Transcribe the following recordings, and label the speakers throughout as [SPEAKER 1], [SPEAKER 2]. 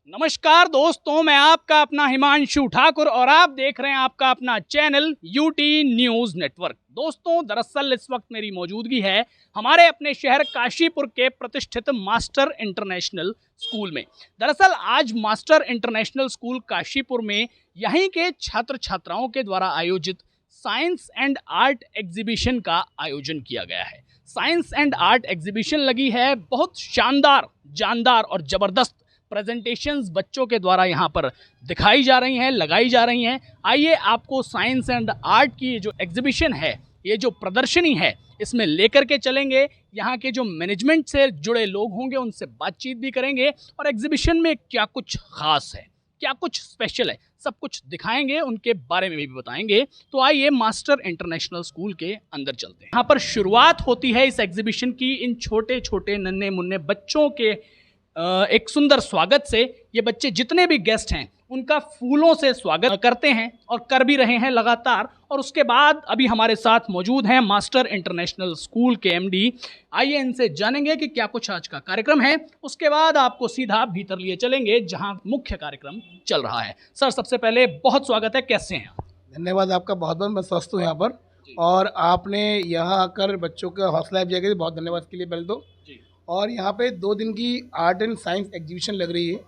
[SPEAKER 1] नमस्कार दोस्तों, मैं आपका अपना हिमांशु ठाकुर और आप देख रहे हैं आपका अपना चैनल यूटी न्यूज नेटवर्क। दोस्तों, दरअसल इस वक्त मेरी मौजूदगी है हमारे अपने शहर काशीपुर के प्रतिष्ठित मास्टर इंटरनेशनल स्कूल में। दरअसल आज मास्टर इंटरनेशनल स्कूल काशीपुर में यहीं के छात्र छात्राओं के द्वारा आयोजित साइंस एंड आर्ट एग्जीबिशन का आयोजन किया गया है। साइंस एंड आर्ट एग्जीबिशन लगी है, बहुत शानदार, जानदार और ज़बरदस्त प्रेजेंटेशंस बच्चों के द्वारा यहाँ पर दिखाई जा रही हैं, लगाई जा रही हैं। आइए आपको साइंस एंड आर्ट की जो एग्जीबिशन है, ये जो प्रदर्शनी है, इसमें लेकर के चलेंगे। यहाँ के जो मैनेजमेंट से जुड़े लोग होंगे उनसे बातचीत भी करेंगे और एग्जीबिशन में क्या कुछ खास है, क्या कुछ स्पेशल है, सब कुछ दिखाएंगे, उनके बारे में भी बताएंगे। तो आइए मास्टर इंटरनेशनल स्कूल के अंदर चलते हैं। यहाँ पर शुरुआत होती है इस एग्जीबिशन की इन छोटे छोटे नन्हे मुन्ने बच्चों के एक सुंदर स्वागत से। ये बच्चे जितने भी गेस्ट हैं उनका फूलों से स्वागत करते हैं और कर भी रहे हैं लगातार। और उसके बाद अभी हमारे साथ मौजूद हैं मास्टर इंटरनेशनल स्कूल के एमडी। आइए इनसे जानेंगे कि क्या कुछ आज का कार्यक्रम है। उसके बाद आपको सीधा भीतर लिए चलेंगे जहां मुख्य कार्यक्रम चल रहा है। सर, सबसे पहले बहुत स्वागत है, कैसे हैं?
[SPEAKER 2] धन्यवाद आपका बहुत बहुत। मैं स्वस्थ हूँ यहाँ पर, और आपने यहाँ आकर बच्चों का हौसला अफजाई के लिए बहुत धन्यवाद के लिए पहले तो। और यहाँ पे 2 दिन की आर्ट एंड साइंस एग्जीबिशन लग रही है,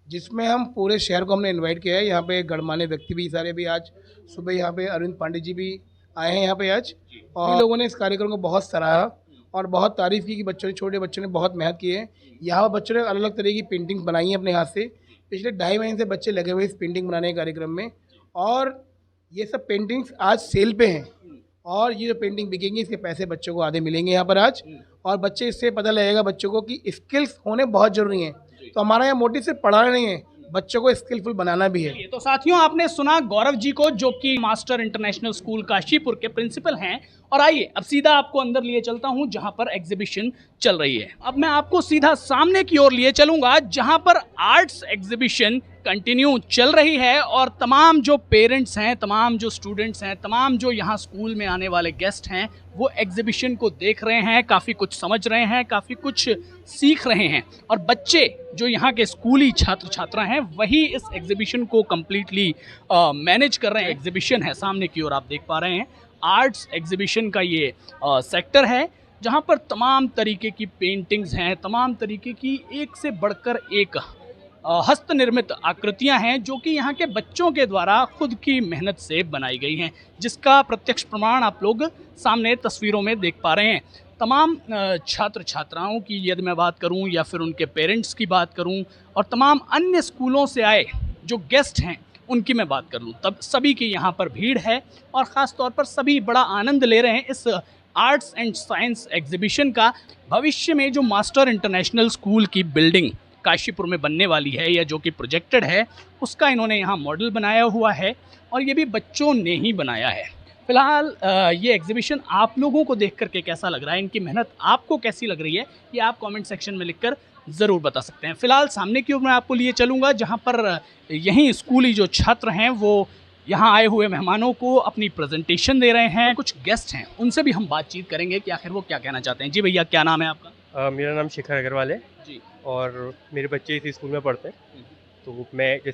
[SPEAKER 2] जिसमें हम पूरे शहर को हमने इनवाइट किया है। यहाँ पे गणमान्य व्यक्ति भी सारे भी आज सुबह यहाँ पे अरविंद पांडे जी भी आए हैं यहाँ पे आज, और लोगों ने इस कार्यक्रम को बहुत सराहा और बहुत तारीफ़ की कि बच्चों ने, छोटे बच्चों ने बहुत मेहनत की है। यहाँ बच्चों ने अलग अलग तरह की पेंटिंग्स बनाई हैं अपने हाथ से। पिछले 2.5 महीने से बच्चे लगे हुए इस पेंटिंग बनाने के कार्यक्रम में, और ये सब पेंटिंग्स आज सेल पे हैं। और ये जो पेंटिंग बिकेंगी इसके पैसे बच्चों को आधे मिलेंगे यहाँ पर आज। और बच्चे, इससे पता लगेगा बच्चों को कि स्किल्स होने बहुत ज़रूरी हैं। तो हमारा यहाँ मोटिव सिर्फ पढ़ाना नहीं है, बच्चों को स्किलफुल बनाना भी है।
[SPEAKER 1] तो साथियों, आपने सुना गौरव जी को, जो कि मास्टर इंटरनेशनल स्कूल काशीपुर के प्रिंसिपल हैं। और आइए अब सीधा आपको अंदर लिए चलता हूं जहां पर एग्जीबिशन चल रही है। अब मैं आपको सीधा सामने की ओर लिए चलूंगा जहां पर आर्ट्स एग्जीबिशन कंटिन्यू चल रही है और तमाम जो पेरेंट्स हैं, तमाम जो स्टूडेंट्स हैं, तमाम जो यहाँ स्कूल में आने वाले गेस्ट हैं, वो एग्जीबिशन को देख रहे हैं, काफ़ी कुछ समझ रहे हैं, काफ़ी कुछ सीख रहे हैं। और बच्चे जो यहाँ के स्कूली छात्र छात्रा हैं वही इस एग्जीबिशन को कम्प्लीटली मैनेज कर रहे हैं। एग्जीबिशन है सामने की ओर, आप देख पा रहे हैं, आर्ट्स एग्जीबिशन का ये सेक्टर है जहाँ पर तमाम तरीके की पेंटिंग्स हैं, तमाम तरीके की एक से बढ़कर एक हस्त निर्मित आकृतियां हैं जो कि यहाँ के बच्चों के द्वारा खुद की मेहनत से बनाई गई हैं, जिसका प्रत्यक्ष प्रमाण आप लोग सामने तस्वीरों में देख पा रहे हैं। तमाम छात्र छात्राओं की यदि मैं बात करूं या फिर उनके पेरेंट्स की बात करूं और तमाम अन्य स्कूलों से आए जो गेस्ट हैं उनकी मैं बात कर लूँ, तब सभी की यहाँ पर भीड़ है और ख़ास तौर पर सभी बड़ा आनंद ले रहे हैं इस आर्ट्स एंड साइंस एग्जीबिशन का। भविष्य में जो मास्टर इंटरनेशनल स्कूल की बिल्डिंग काशीपुर में बनने वाली है या जो कि प्रोजेक्टेड है, उसका इन्होंने यहाँ मॉडल बनाया हुआ है और ये भी बच्चों ने ही बनाया है। फिलहाल ये एग्जीबिशन आप लोगों को देख करके कैसा लग रहा है, इनकी मेहनत आपको कैसी लग रही है, ये आप कमेंट सेक्शन में लिखकर ज़रूर बता सकते हैं। फिलहाल सामने की ओर मैं आपको लिए चलूँगा जहाँ पर यहीं स्कूली जो छात्र हैं वो यहाँ आए हुए मेहमानों को अपनी प्रेजेंटेशन दे रहे हैं। कुछ गेस्ट हैं, उनसे भी हम बातचीत करेंगे कि आखिर वो क्या कहना चाहते हैं। जी भैया, क्या नाम है आपका?
[SPEAKER 3] मेरा नाम शिखर अग्रवाल है
[SPEAKER 1] जी।
[SPEAKER 3] और मेरे बच्चे इसी स्कूल में पढ़ते हैं। तो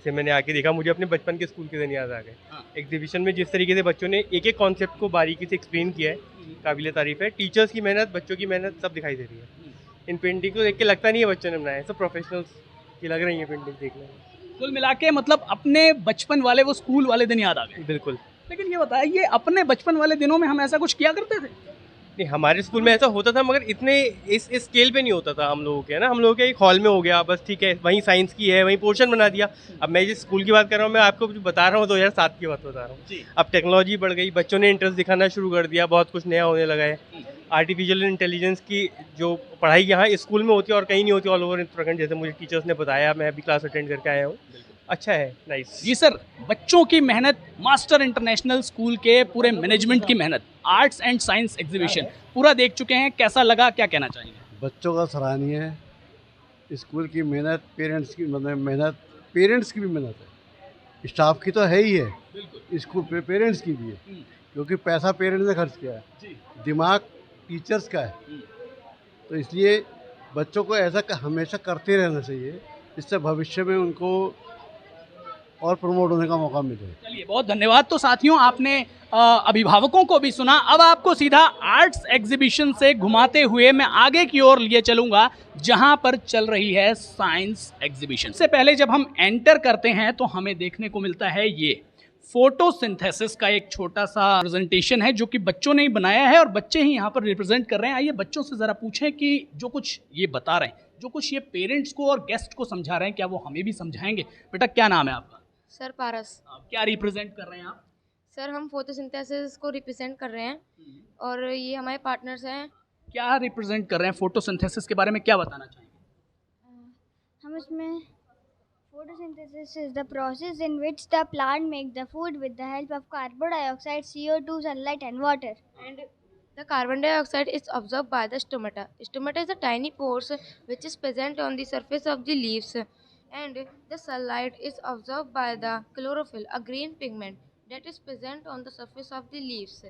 [SPEAKER 3] मैंने आके देखा, मुझे अपने बचपन के स्कूल के दिन याद आ गए। एग्जीबिशन में जिस तरीके से बच्चों ने एक एक कॉन्सेप्ट को बारीकी से एक्सप्लेन किया है, काबिल तारीफ़ है। टीचर्स की मेहनत, बच्चों की मेहनत सब दिखाई दे रही है। इन पेंटिंग को देख के लगता नहीं है बच्चों ने बनाया है, सब प्रोफेशनल्स की लग रही है पेंटिंग देखने में।
[SPEAKER 1] कुल मिला के मतलब अपने बचपन वाले वो स्कूल वाले दिन याद आ गए।
[SPEAKER 3] बिल्कुल।
[SPEAKER 1] लेकिन ये बताइए, अपने बचपन वाले दिनों में हम ऐसा कुछ किया करते थे?
[SPEAKER 3] नहीं, हमारे स्कूल में ऐसा होता था, मगर इतने इस स्केल पे नहीं होता था हम लोगों के, है ना। हम लोगों के एक हॉल में हो गया बस, ठीक है, वहीं साइंस की है, वहीं पोर्शन बना दिया। अब मैं जिस स्कूल की बात कर रहा हूँ, मैं आपको जो बता रहा हूँ 2007 की बात बता रहा हूँ। अब टेक्नोलॉजी बढ़ गई, बच्चों ने इंटरेस्ट दिखाना शुरू कर दिया, बहुत कुछ नया होने लगा है। आर्टिफिशियल इंटेलिजेंस की जो पढ़ाई यहाँ स्कूल में होती है और कहीं नहीं होती ऑल ओवर उत्तराखंड, जैसे मुझे टीचर्स ने बताया, मैं अभी क्लास अटेंड करके आया हूँ। अच्छा है, नाइस।
[SPEAKER 1] जी सर, बच्चों की मेहनत, मास्टर इंटरनेशनल स्कूल के पूरे मैनेजमेंट की मेहनत, आर्ट्स एंड साइंस एग्जीबिशन पूरा देख चुके हैं, कैसा लगा, क्या कहना चाहेंगे?
[SPEAKER 4] बच्चों का सराहनीय है, स्कूल की मेहनत, पेरेंट्स की मेहनत, पेरेंट्स की भी मेहनत है, स्टाफ की तो है ही है, स्कूल पे पेरेंट्स की भी है, क्योंकि पैसा पेरेंट्स ने खर्च किया है, दिमाग टीचर्स का है। तो इसलिए बच्चों को ऐसा हमेशा करते रहना चाहिए इससे भविष्य में उनको और प्रमोट होने का मौका मिले।
[SPEAKER 1] चलिए, बहुत धन्यवाद। तो साथियों, आपने अभिभावकों को भी सुना। अब आपको सीधा आर्ट्स एग्जीबिशन से घुमाते हुए मैं आगे की ओर लिए चलूंगा, जहां पर चल रही है साइंस एग्जीबिशन। से पहले जब हम एंटर करते हैं तो हमें देखने को मिलता है ये फोटोसिंथेसिस का एक छोटा सा प्रेजेंटेशन है, जो कि बच्चों ने ही बनाया है और बच्चे ही यहाँ पर रिप्रेजेंट कर रहे हैं। आइए बच्चों से ज़रा पूछें कि जो कुछ ये बता रहे हैं, जो कुछ ये पेरेंट्स को और गेस्ट को समझा रहे हैं, क्या वो हमें भी समझाएंगे? बेटा, क्या नाम है आपका?
[SPEAKER 5] सर पारस।
[SPEAKER 1] आप क्या रिप्रेजेंट कर रहे हैं आप?
[SPEAKER 5] सर हम फोटोसिंथेसिस को रिप्रेजेंट कर रहे हैं और ये हमारे पार्टनर्स हैं।
[SPEAKER 1] क्या रिप्रेजेंट कर रहे हैं? फोटोसिंथेसिस के बारे में क्या बताना चाहेंगे?
[SPEAKER 6] हम इसमें photosynthesis is the process in which the plant makes the food with the help of carbon dioxide, CO2, sunlight and water.
[SPEAKER 5] And the carbon dioxide is absorbed by the stomata. Stomata is a tiny pores which is present on the surface of the leaves, and the sunlight is absorbed by the chlorophyll, a green pigment that is present on the surface of the leaves,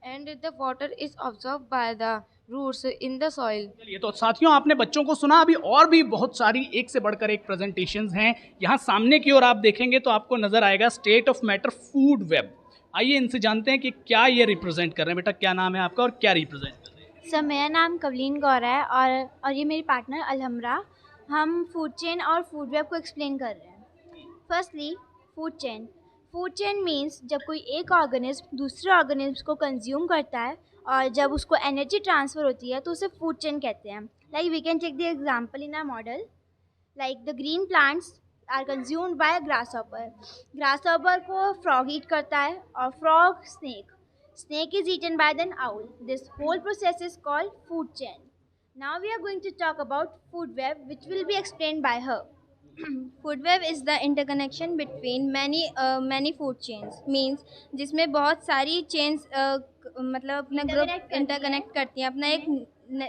[SPEAKER 5] and the water is absorbed by the roots in the soil.
[SPEAKER 1] चलिए, तो साथियों, आपने बच्चों को सुना। अभी और भी बहुत सारी एक से बढ़कर एक प्रेजेंटेशंस हैं। यहाँ सामने की ओर आप देखेंगे तो आपको नजर आएगा state of matter food web. आइए इनसे जानते हैं कि क्या ये रिप्रेजेंट कर रहे हैं। बेटा, क्या नाम है आपका और क्या रिप्रेजेंट कर रहे हैं?
[SPEAKER 6] सर मेरा नाम कवलीन गौर है और ये मेरी पार्टनर अलहमरा। हम फूड चेन और फूड वेब को एक्सप्लेन कर रहे हैं। Firstly, food chain. Food chain means जब कोई एक ऑर्गेनिज्म दूसरे ऑर्गेनिज्म को कंज्यूम करता है और जब उसको एनर्जी ट्रांसफ़र होती है तो उसे फूड चेन कहते हैं। Like we can take the example in a model, like the green plants are consumed by grasshopper. Grasshopper को फ्रॉग ईट करता है और frog snake is eaten by an owl. This whole process is called food chain. Now we are going to talk about food web which will be explained by her. Food web is the interconnection between many food chains, means जिसमें बहुत सारी chains मतलब अपना group interconnect करती हैं अपना एक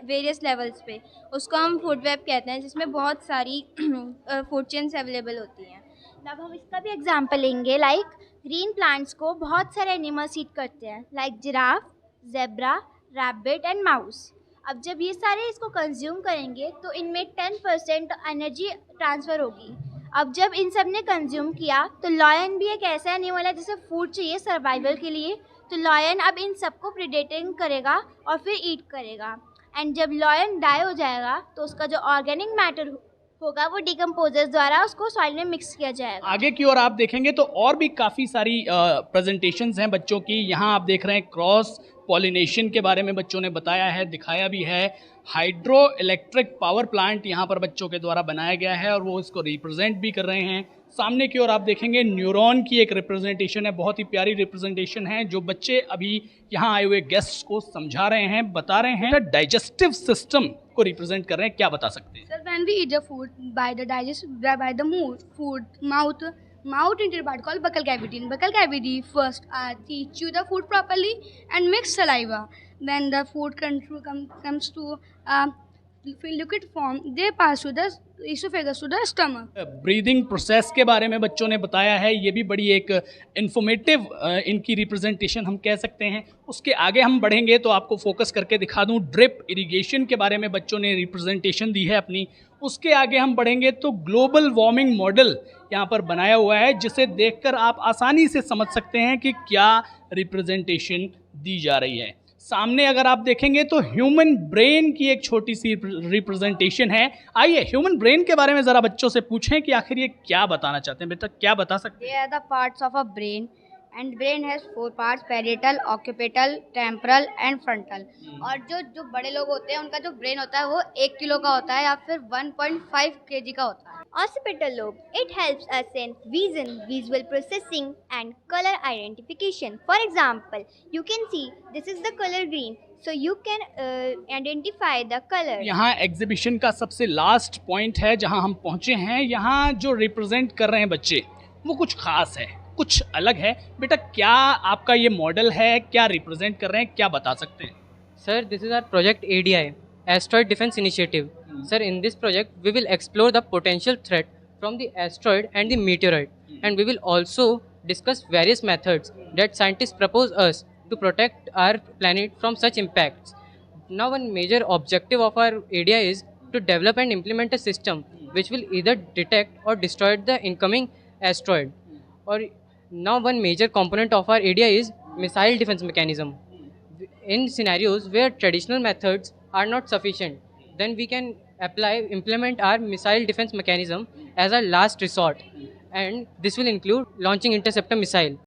[SPEAKER 6] various levels पे। उसको हम फूड वेब कहते हैं, जिसमें बहुत सारी फूड चेन्स अवेलेबल होती हैं। अब हम इसका भी एग्जांपल लेंगे। लाइक ग्रीन प्लांट्स को बहुत सारे एनिमल्स ईट करते हैं, like giraffe, zebra, rabbit and mouse. अब जब ये सारे इसको कंज्यूम करेंगे तो इनमें 10% एनर्जी ट्रांसफ़र होगी। अब जब इन सब ने कंज्यूम किया तो लॉयन भी एक ऐसा एनिमल है जिसे फूड चाहिए सर्वाइवल के लिए, तो लॉयन अब इन सबको प्रेडेटिंग करेगा और फिर ईट करेगा। एंड जब लॉयन डाई हो जाएगा तो उसका जो ऑर्गेनिक मैटर होगा वो डिकम्पोजर्स द्वारा उसको सॉइल में मिक्स किया जाएगा।
[SPEAKER 1] आगे की ओर आप देखेंगे तो और भी काफ़ी सारी प्रेजेंटेशंस हैं बच्चों की। यहाँ आप देख रहे हैं क्रॉस पॉलिनेशन के बारे में बच्चों ने बताया है, दिखाया भी है। हाइड्रो इलेक्ट्रिक पावर प्लांट यहाँ पर बच्चों के द्वारा बनाया गया है और वो इसको रिप्रेजेंट भी कर रहे हैं। सामने की ओर आप देखेंगे न्यूरॉन की एक रिप्रेजेंटेशन है, बहुत ही प्यारी रिप्रेजेंटेशन है, जो बच्चे अभी यहाँ आए हुए गेस्ट्स को समझा रहे हैं, बता रहे हैं। डाइजेस्टिव सिस्टम को रिप्रेजेंट कर रहे हैं, क्या बता सकते हैं?
[SPEAKER 7] Sir, when we eat the food by the mouth into a part called buccal cavity. In buccal cavity, first teach you the food properly and mix saliva. Then the food comes to liquid form. They pass to the esophagus to the stomach.
[SPEAKER 1] Breathing process के बारे में बच्चों ने बताया है। ये भी बड़ी एक इन्फॉर्मेटिव इनकी रिप्रेजेंटेशन हम कह सकते हैं। उसके आगे हम बढ़ेंगे तो आपको फोकस करके दिखा दूं, ड्रिप इरिगेशन के बारे में बच्चों ने रिप्रेजेंटेशन दी है अपनी। उसके आगे हम बढ़ेंगे तो ग्लोबल वार्मिंग मॉडल यहाँ पर बनाया हुआ है, जिसे देखकर आप आसानी से समझ सकते हैं कि क्या रिप्रेजेंटेशन दी जा रही है। सामने अगर आप देखेंगे तो ह्यूमन ब्रेन की एक छोटी सी रिप्रेजेंटेशन है। आइए ह्यूमन ब्रेन के बारे में ज़रा बच्चों से पूछें कि आखिर ये क्या बताना चाहते हैं। बेटा, क्या बता सकते हैं?
[SPEAKER 8] They are the parts of a brain, and brain has 4 parts: parietal, occipital, temporal and frontal. और जो बड़े लोग होते हैं उनका जो ब्रेन होता है वो 1 किलो का होता है या फिर 1.5 kg का होता है।
[SPEAKER 6] Occipital lobe. It helps us in vision, visual processing and color identification. For example, you can see this is the color green, so you can identify the color.
[SPEAKER 1] यहाँ एग्जीबिशन का सबसे लास्ट पॉइंट है जहाँ हम पहुँचे हैं। यहाँ जो रिप्रेजेंट कर रहे हैं बच्चे वो कुछ खास है, कुछ अलग है। बेटा, क्या आपका ये मॉडल है, क्या रिप्रेजेंट कर रहे हैं, क्या बता सकते हैं?
[SPEAKER 9] Sir, this is our project ADI, Asteroid Defense Initiative. Sir, in this project, we will explore the potential threat from the asteroid and the meteoroid, and we will also discuss various methods that scientists propose us to protect our planet from such impacts. Now, one major objective of our ADI is to develop and implement a system which will either detect or destroy the incoming asteroid. Or now one major component of our ADI is missile defense mechanism. In scenarios where traditional methods are not sufficient, then we can implement our missile defense mechanism as a last resort, and this will include launching interceptor missile.